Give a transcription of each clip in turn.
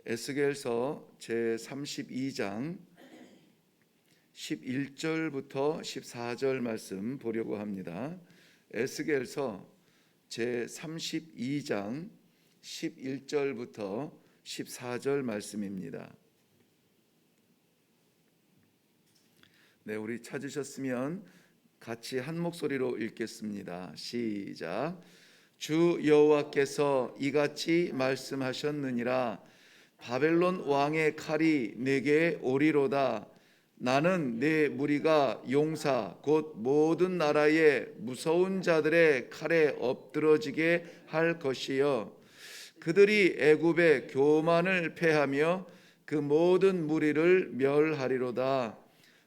에스겔서 제32장 11절부터 14절 말씀 보려고 합니다. 에스겔서 제32장 11절부터 14절 말씀입니다. 네, 우리 찾으셨으면 같이 한 목소리로 읽겠습니다. 시작. 주 여호와께서 이같이 말씀하셨느니라. 바벨론 왕의 칼이 내게 오리로다. 나는 내 무리가 용사 곧 모든 나라의 무서운 자들의 칼에 엎드러지게 할 것이요, 그들이 애굽의 교만을 패하며 그 모든 무리를 멸하리로다.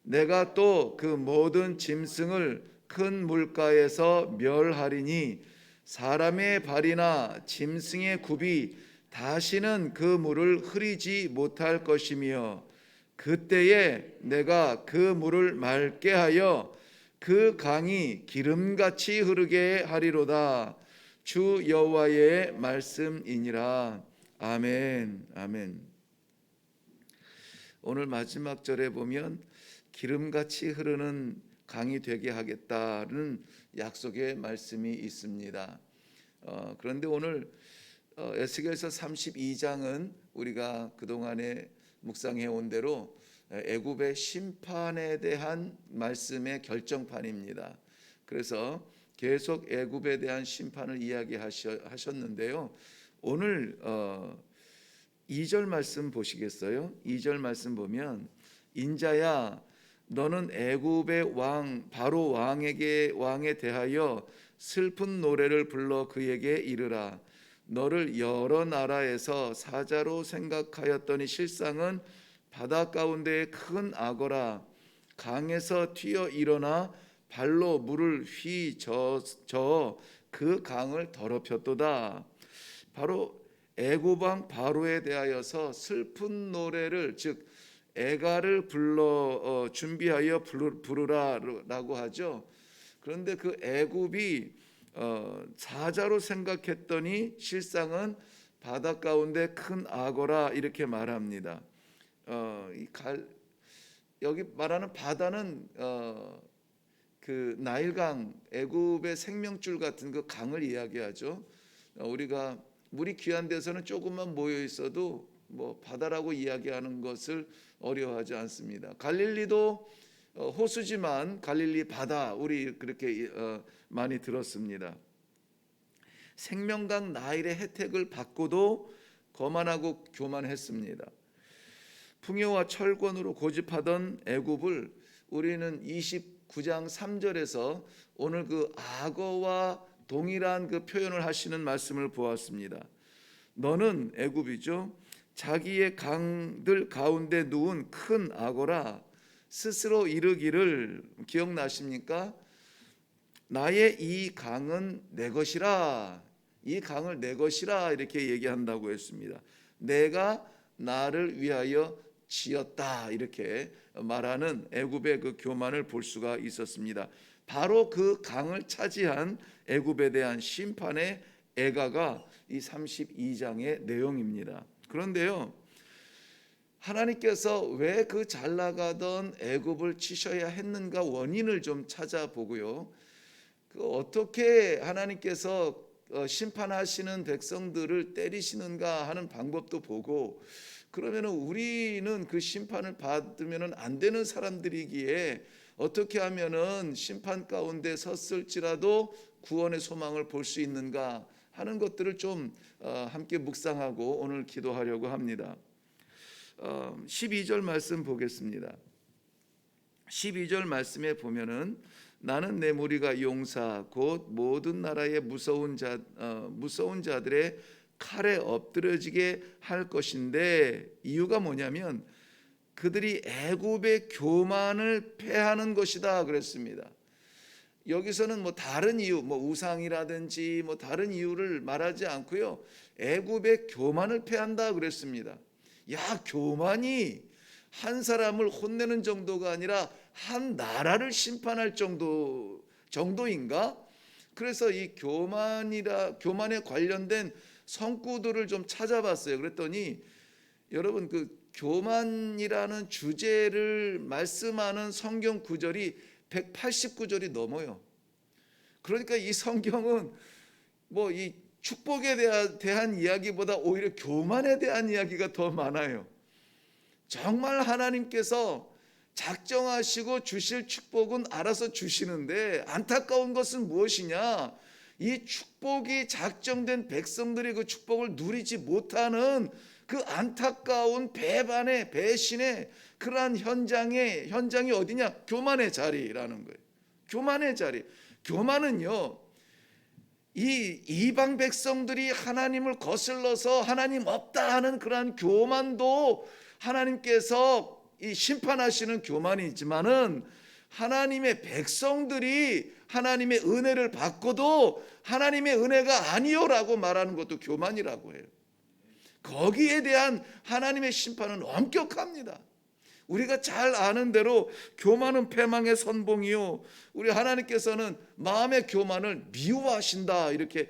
내가 또 그 모든 짐승을 큰 물가에서 멸하리니 사람의 발이나 짐승의 굽이 다시는 그 물을 흐리지 못할 것이며, 그때에 내가 그 물을 맑게 하여 그 강이 기름같이 흐르게 하리로다. 주 여호와의 말씀이니라. 아멘. 아멘. 오늘 마지막 절에 보면 기름같이 흐르는 강이 되게 하겠다는 약속의 말씀이 있습니다. 그런데 오늘 에스겔서 32장은 우리가 그동안에 묵상해 온 대로 애굽의 심판에 대한 말씀의 결정판입니다. 그래서 계속 애굽에 대한 심판을 이야기하셨는데요. 오늘 2절 말씀 보시겠어요? 2절 말씀 보면, 인자야 너는 애굽의 왕 바로 왕에 대하여 슬픈 노래를 불러 그에게 이르라. 너를 여러 나라에서 사자로 생각하였더니 실상은 바다 가운데의 큰 악어라. 강에서 튀어 일어나 발로 물을 휘저어 그 강을 더럽혔도다. 바로 애굽 왕 바로에 대하여서 슬픈 노래를, 즉 애가를 불러 준비하여 부르라라고 하죠. 그런데 그 애굽이 사자로 생각했더니 실상은 바다 가운데 큰 악어라, 이렇게 말합니다. 여기 말하는 바다는 그 나일강, 애굽의 생명줄 같은 그 강을 이야기하죠. 우리가 물이 귀한 데서는 조금만 모여 있어도 뭐 바다라고 이야기하는 것을 어려워하지 않습니다. 갈릴리도 호수지만 갈릴리 바다, 우리 그렇게 많이 들었습니다. 생명강 나일의 혜택을 받고도 거만하고 교만했습니다. 풍요와 철권으로 고집하던 애굽을 우리는 29장 3절에서 오늘 그 악어와 동일한 그 표현을 하시는 말씀을 보았습니다. 너는 애굽이죠. 자기의 강들 가운데 누운 큰 악어라. 스스로 이르기를, 기억나십니까? 나의 이 강은 내 것이라. 이 강을 내 것이라, 이렇게 얘기한다고 했습니다. 내가 나를 위하여 지었다, 이렇게 말하는 애굽의 그 교만을 볼 수가 있었습니다. 바로 그 강을 차지한 애굽에 대한 심판의 애가가 이 32장의 내용입니다. 그런데요, 하나님께서 왜 그 잘 나가던 애굽을 치셔야 했는가 원인을 좀 찾아보고요, 그 어떻게 하나님께서 심판하시는 백성들을 때리시는가 하는 방법도 보고, 그러면 우리는 그 심판을 받으면 안 되는 사람들이기에 어떻게 하면은 심판 가운데 섰을지라도 구원의 소망을 볼 수 있는가 하는 것들을 좀 함께 묵상하고 오늘 기도하려고 합니다. 12절 말씀 보겠습니다. 12절 말씀에 보면은, 나는 내 무리가 용사 곧 모든 나라의 무서운 자들의 칼에 엎드려지게 할 것인데, 이유가 뭐냐면 그들이 애굽의 교만을 패하는 것이다 그랬습니다. 여기서는 뭐 다른 이유, 뭐 우상이라든지 뭐 다른 이유를 말하지 않고요, 애굽의 교만을 패한다 그랬습니다. 야, 교만이 한 사람을 혼내는 정도가 아니라 한 나라를 심판할 정도인가? 그래서 이 교만에 관련된 성구들을 좀 찾아봤어요. 그랬더니 여러분 그 교만이라는 주제를 말씀하는 성경 구절이 189절이 넘어요. 그러니까 이 성경은 뭐 이 축복에 대한 이야기보다 오히려 교만에 대한 이야기가 더 많아요. 정말 하나님께서 작정하시고 주실 축복은 알아서 주시는데 안타까운 것은 무엇이냐? 이 축복이 작정된 백성들이 그 축복을 누리지 못하는 그 안타까운 배반의 배신의 그러한 현장이 어디냐? 교만의 자리라는 거예요. 교만의 자리. 교만은요, 이 이방 백성들이 하나님을 거슬러서 하나님 없다 하는 그러한 교만도 하나님께서 이 심판하시는 교만이지만은 하나님의 백성들이 하나님의 은혜를 받고도 하나님의 은혜가 아니요라고 말하는 것도 교만이라고 해요. 거기에 대한 하나님의 심판은 엄격합니다. 우리가 잘 아는 대로 교만은 패망의 선봉이요, 우리 하나님께서는 마음의 교만을 미워하신다, 이렇게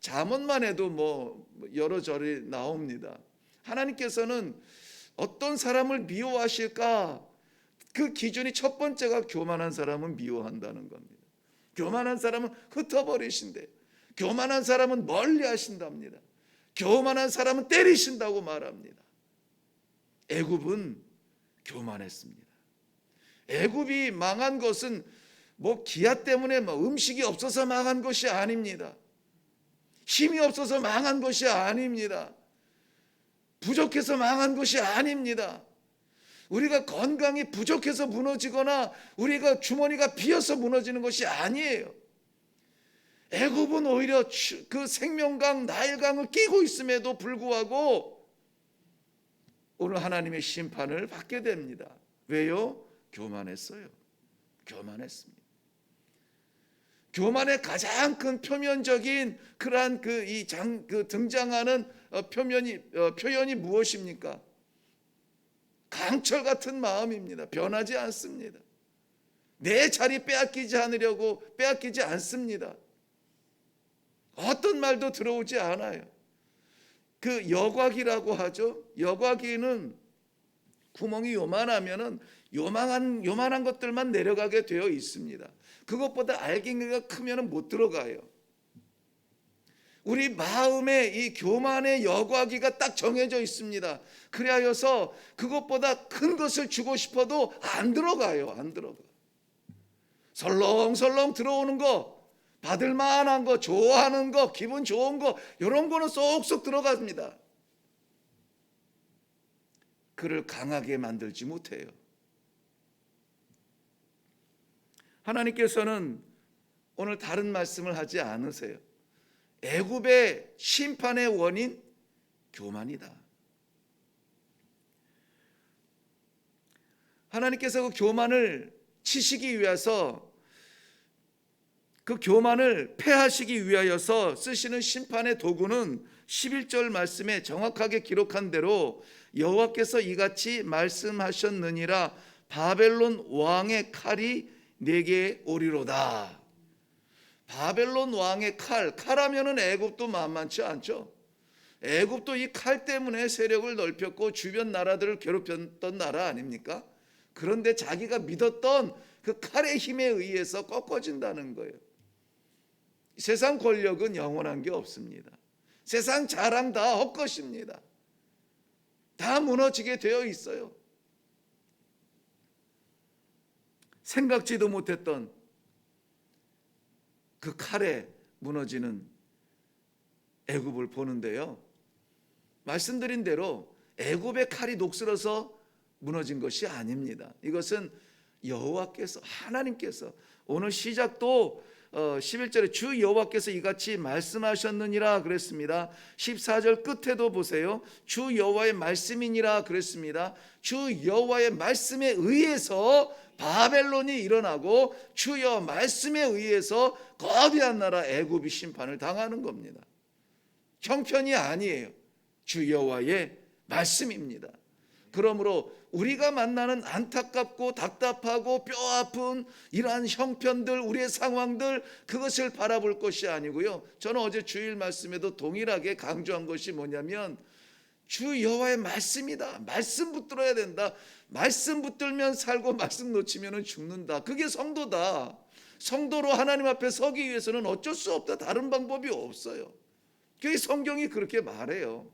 잠언만 해도 뭐 여러 절이 나옵니다. 하나님께서는 어떤 사람을 미워하실까? 그 기준이 첫 번째가 교만한 사람은 미워한다는 겁니다. 교만한 사람은 흩어버리신대. 교만한 사람은 멀리하신답니다. 교만한 사람은 때리신다고 말합니다. 애굽은 교만했습니다. 애굽이 망한 것은 뭐 기아 때문에 음식이 없어서 망한 것이 아닙니다. 힘이 없어서 망한 것이 아닙니다. 부족해서 망한 것이 아닙니다. 우리가 건강이 부족해서 무너지거나 우리가 주머니가 비어서 무너지는 것이 아니에요. 애굽은 오히려 그 생명강 나일강을 끼고 있음에도 불구하고 오늘 하나님의 심판을 받게 됩니다. 왜요? 교만했어요. 교만했습니다. 교만의 가장 큰 표면적인 그러한 등장하는 표현이 무엇입니까? 강철 같은 마음입니다. 변하지 않습니다. 내 자리 빼앗기지 않습니다. 어떤 말도 들어오지 않아요. 그 여과기라고 하죠. 여과기는 구멍이 요만하면은 요만한 것들만 내려가게 되어 있습니다. 그것보다 알갱이가 크면은 못 들어가요. 우리 마음에 이 교만의 여과기가 딱 정해져 있습니다. 그리하여서 그것보다 큰 것을 주고 싶어도 안 들어가요. 안 들어가. 설렁설렁 들어오는 거, 받을 만한 거, 좋아하는 거, 기분 좋은 거, 이런 거는 쏙쏙 들어갑니다. 그를 강하게 만들지 못해요. 하나님께서는 오늘 다른 말씀을 하지 않으세요. 애굽의 심판의 원인, 교만이다. 하나님께서 그 교만을 치시기 위해서, 그 교만을 패하시기 위하여서 쓰시는 심판의 도구는 11절 말씀에 정확하게 기록한 대로 여호와께서 이같이 말씀하셨느니라, 바벨론 왕의 칼이 내게 오리로다. 바벨론 왕의 칼하면은 애굽도 만만치 않죠. 애굽도 이 칼 때문에 세력을 넓혔고 주변 나라들을 괴롭혔던 나라 아닙니까? 그런데 자기가 믿었던 그 칼의 힘에 의해서 꺾어진다는 거예요. 세상 권력은 영원한 게 없습니다. 세상 자랑 다 헛것입니다. 다 무너지게 되어 있어요. 생각지도 못했던 그 칼에 무너지는 애굽을 보는데요, 말씀드린 대로 애굽의 칼이 녹슬어서 무너진 것이 아닙니다. 이것은 여호와께서, 하나님께서, 오늘 시작도 11절에 주 여호와께서 이같이 말씀하셨느니라 그랬습니다. 14절 끝에도 보세요. 주 여호와의 말씀이니라 그랬습니다. 주 여호와의 말씀에 의해서 바벨론이 일어나고 주 여호와 말씀에 의해서 거대한 나라 애굽이 심판을 당하는 겁니다. 형편이 아니에요. 주 여호와의 말씀입니다. 그러므로 우리가 만나는 안타깝고 답답하고 뼈아픈 이러한 형편들, 우리의 상황들, 그것을 바라볼 것이 아니고요, 저는 어제 주일 말씀에도 동일하게 강조한 것이 뭐냐면 주 여호와의 말씀이다. 말씀 붙들어야 된다. 말씀 붙들면 살고 말씀 놓치면 죽는다. 그게 성도다. 성도로 하나님 앞에 서기 위해서는 어쩔 수 없다. 다른 방법이 없어요. 그게 성경이 그렇게 말해요.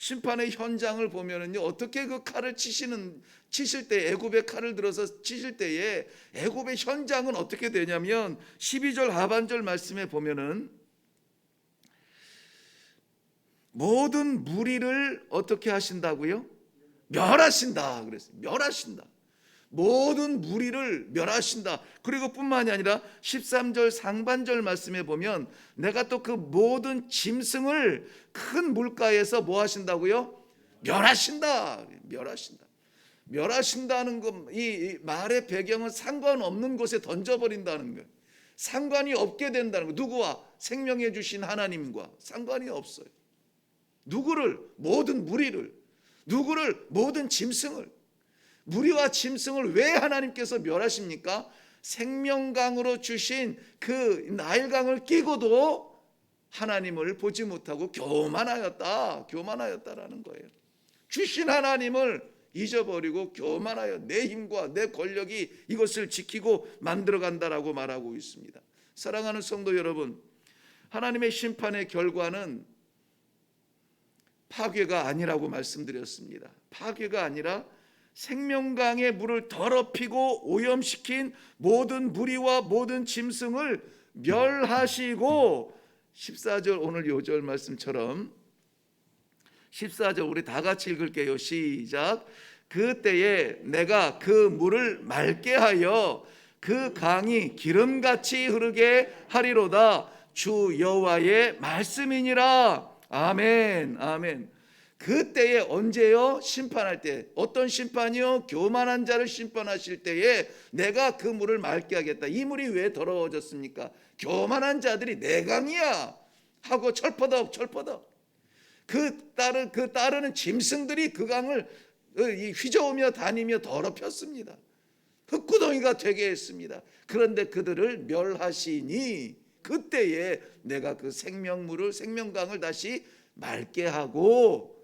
심판의 현장을 보면은요, 어떻게 그 칼을 치실 때, 애굽의 칼을 들어서 치실 때에 애굽의 현장은 어떻게 되냐면 12절 하반절 말씀에 보면은 모든 무리를 어떻게 하신다고요? 멸하신다 그랬어요. 멸하신다. 모든 무리를 멸하신다. 그리고 뿐만이 아니라 13절 상반절 말씀에 보면 내가 또 그 모든 짐승을 큰 물가에서 뭐 하신다고요? 멸하신다. 멸하신다. 멸하신다는 것, 이 말의 배경은 상관없는 곳에 던져버린다는 거예요. 상관이 없게 된다는 거예요. 누구와? 생명해 주신 하나님과 상관이 없어요. 누구를? 모든 무리를. 누구를? 모든 짐승을. 무리와 짐승을 왜 하나님께서 멸하십니까? 생명강으로 주신 그 나일강을 끼고도 하나님을 보지 못하고 교만하였다라는 거예요. 주신 하나님을 잊어버리고 교만하여 내 힘과 내 권력이 이것을 지키고 만들어간다라고 말하고 있습니다. 사랑하는 성도 여러분, 하나님의 심판의 결과는 파괴가 아니라고 말씀드렸습니다. 파괴가 아니라 생명강의 물을 더럽히고 오염시킨 모든 무리와 모든 짐승을 멸하시고 14절 오늘 요절 말씀처럼 14절 우리 다 같이 읽을게요. 시작. 그때에 내가 그 물을 맑게 하여 그 강이 기름같이 흐르게 하리로다. 주 여호와의 말씀이니라. 아멘. 아멘. 그때에 언제요? 심판할 때. 어떤 심판이요? 교만한 자를 심판하실 때에 내가 그 물을 맑게 하겠다. 이 물이 왜 더러워졌습니까? 교만한 자들이 내 강이야 하고 철퍼덕 그 따르는 짐승들이 그 강을 휘저으며 다니며 더럽혔습니다. 흙구덩이가 되게 했습니다. 그런데 그들을 멸하시니 그때에 내가 그 생명강을 다시 맑게 하고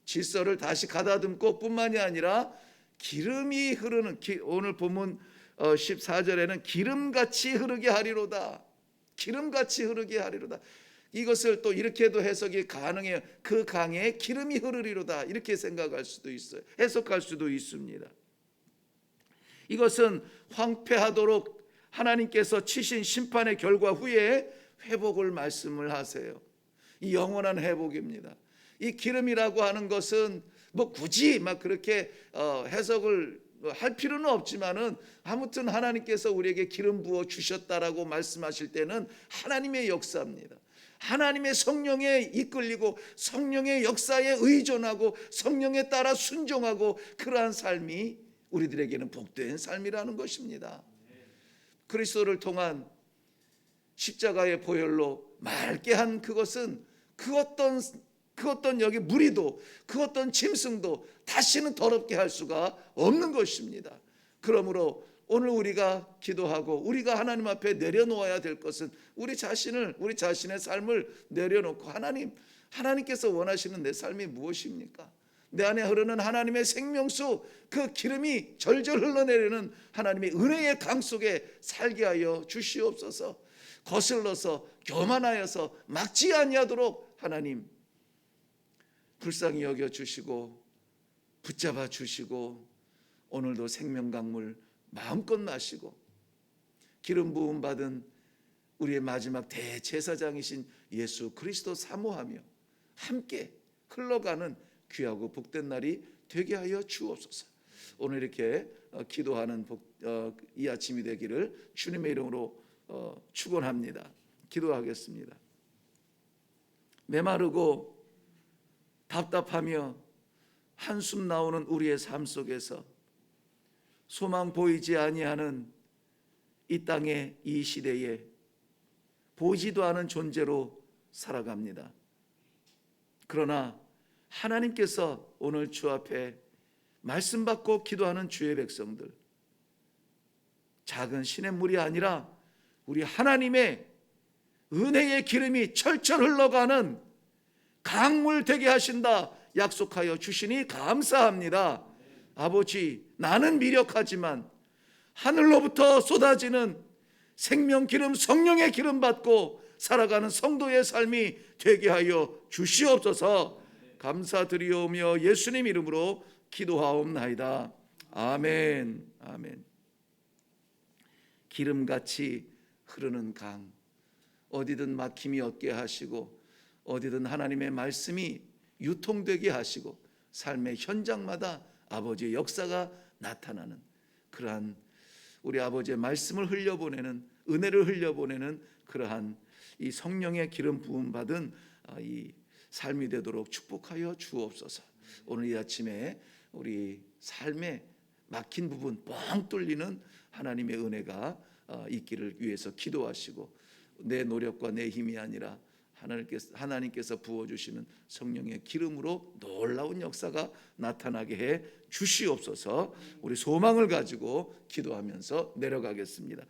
질서를 다시 가다듬고 뿐만이 아니라 기름이 흐르는 오늘 본문 14절에는 기름같이 흐르게 하리로다. 기름같이 흐르게 하리로다. 이것을 또 이렇게도 해석이 가능해요. 그 강에 기름이 흐르리로다. 이렇게 생각할 수도 있어요. 해석할 수도 있습니다. 이것은 황폐하도록 하나님께서 치신 심판의 결과 후에 회복을 말씀을 하세요. 이 영원한 회복입니다. 이 기름이라고 하는 것은 뭐 굳이 막 그렇게 해석을 할 필요는 없지만은 아무튼 하나님께서 우리에게 기름 부어 주셨다라고 말씀하실 때는 하나님의 역사입니다. 하나님의 성령에 이끌리고 성령의 역사에 의존하고 성령에 따라 순종하고 그러한 삶이 우리들에게는 복된 삶이라는 것입니다. 그리스도를 통한 십자가의 보혈로 맑게 한 그것은 그 어떤 여기 무리도 그 어떤 짐승도 다시는 더럽게 할 수가 없는 것입니다. 그러므로 오늘 우리가 기도하고 우리가 하나님 앞에 내려놓아야 될 것은 우리 자신의 삶을 내려놓고 하나님께서 원하시는 내 삶이 무엇입니까? 내 안에 흐르는 하나님의 생명수 그 기름이 절절 흘러내리는 하나님의 은혜의 강 속에 살게 하여 주시옵소서. 거슬러서 교만하여서 막지 아니하도록 하나님 불쌍히 여겨 주시고 붙잡아 주시고 오늘도 생명강물 마음껏 마시고 기름 부음 받은 우리의 마지막 대제사장이신 예수 그리스도 사모하며 함께 흘러가는 귀하고 복된 날이 되게 하여 주옵소서. 오늘 이렇게 기도하는 이 아침이 되기를 주님의 이름으로 축원합니다. 기도하겠습니다. 메마르고 답답하며 한숨 나오는 우리의 삶 속에서 소망 보이지 아니하는 이 땅의 이 시대에 보이지도 않은 존재로 살아갑니다. 그러나 하나님께서 오늘 주 앞에 말씀 받고 기도하는 주의 백성들, 작은 시냇물이 아니라 우리 하나님의 은혜의 기름이 철철 흘러가는 강물 되게 하신다 약속하여 주시니 감사합니다. 아버지, 나는 미력하지만 하늘로부터 쏟아지는 생명 기름, 성령의 기름 받고 살아가는 성도의 삶이 되게 하여 주시옵소서. 감사드리오며 예수님 이름으로 기도하옵나이다. 아멘. 아멘. 기름같이 흐르는 강, 어디든 막힘이 없게 하시고 어디든 하나님의 말씀이 유통되게 하시고 삶의 현장마다 아버지의 역사가 나타나는 그러한 우리 아버지의 말씀을 흘려보내는, 은혜를 흘려보내는 그러한 이 성령의 기름 부음 받은 이 삶이 되도록 축복하여 주옵소서. 오늘 이 아침에 우리 삶의 막힌 부분 뻥 뚫리는 하나님의 은혜가 있기를 위해서 기도하시고, 내 노력과 내 힘이 아니라 하나님께서 부어주시는 성령의 기름으로 놀라운 역사가 나타나게 해 주시옵소서. 우리 소망을 가지고 기도하면서 내려가겠습니다.